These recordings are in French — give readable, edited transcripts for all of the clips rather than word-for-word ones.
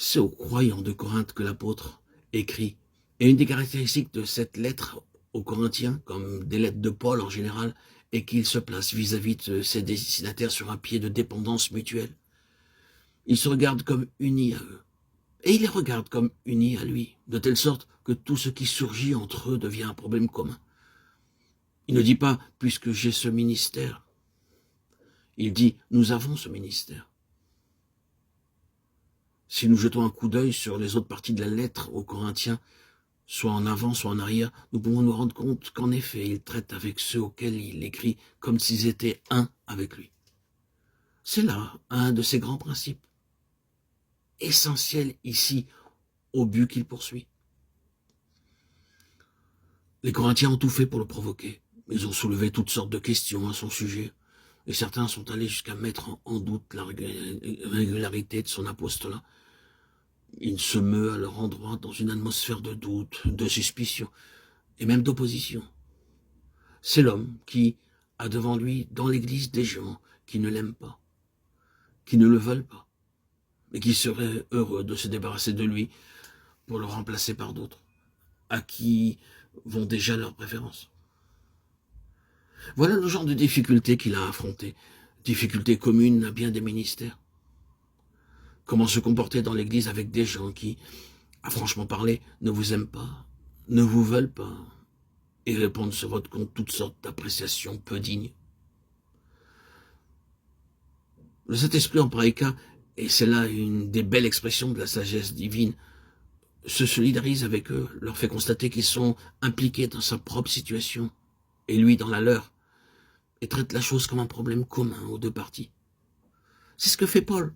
C'est aux croyants de Corinthe que l'apôtre écrit. Et une des caractéristiques de cette lettre aux Corinthiens, comme des lettres de Paul en général, est qu'il se place vis-à-vis de ses destinataires sur un pied de dépendance mutuelle. Il se regarde comme unis à eux. Et il les regarde comme unis à lui, de telle sorte que tout ce qui surgit entre eux devient un problème commun. Il ne dit pas « puisque j'ai ce ministère ». Il dit « nous avons ce ministère ». Si nous jetons un coup d'œil sur les autres parties de la lettre aux Corinthiens, soit en avant, soit en arrière, nous pouvons nous rendre compte qu'en effet, il traite avec ceux auxquels il écrit comme s'ils étaient un avec lui. C'est là un de ses grands principes, essentiels ici au but qu'il poursuit. Les Corinthiens ont tout fait pour le provoquer. Ils ont soulevé toutes sortes de questions à son sujet, et certains sont allés jusqu'à mettre en doute la régularité de son apostolat. Il se meut à leur endroit dans une atmosphère de doute, de suspicion, et même d'opposition. C'est l'homme qui a devant lui, dans l'Église, des gens qui ne l'aiment pas, qui ne le veulent pas, et qui seraient heureux de se débarrasser de lui pour le remplacer par d'autres, à qui vont déjà leurs préférences. Voilà le genre de difficultés qu'il a affrontées, difficultés communes à bien des ministères. Comment se comporter dans l'Église avec des gens qui, à franchement parler, ne vous aiment pas, ne vous veulent pas, et répondent sur votre compte toutes sortes d'appréciations peu dignes. Le Saint-Esprit en pareil cas, et c'est là une des belles expressions de la sagesse divine, se solidarise avec eux, leur fait constater qu'ils sont impliqués dans sa propre situation, et lui dans la leur, et traite la chose comme un problème commun aux deux parties. C'est ce que fait Paul.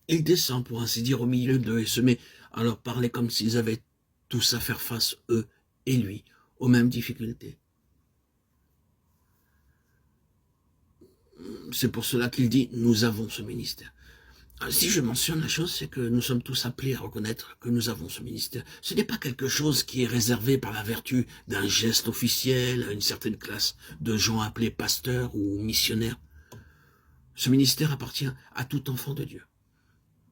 Il descend, pour ainsi dire, au milieu d'eux et se met à leur parler comme s'ils avaient tous à faire face, eux et lui, aux mêmes difficultés. C'est pour cela qu'il dit « nous avons ce ministère ». Si je mentionne la chose, c'est que nous sommes tous appelés à reconnaître que nous avons ce ministère. Ce n'est pas quelque chose qui est réservé par la vertu d'un geste officiel à une certaine classe de gens appelés pasteurs ou missionnaires. Ce ministère appartient à tout enfant de Dieu.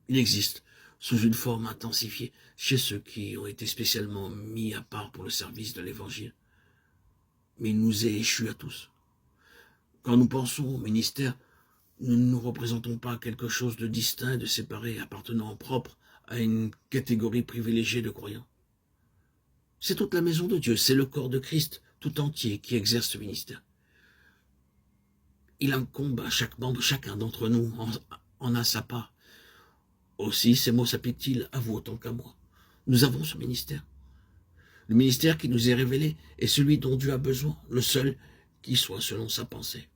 Il existe sous une forme intensifiée chez ceux qui ont été spécialement mis à part pour le service de l'Évangile. Mais il nous est échu à tous. Quand nous pensons au ministère, nous ne nous représentons pas quelque chose de distinct, de séparé, appartenant en propre à une catégorie privilégiée de croyants. C'est toute la maison de Dieu, c'est le corps de Christ tout entier qui exerce ce ministère. Il incombe à chaque membre, chacun d'entre nous en a sa part. Aussi, ces mots s'appliquent-ils à vous autant qu'à moi. Nous avons ce ministère. Le ministère qui nous est révélé est celui dont Dieu a besoin, le seul qui soit selon sa pensée.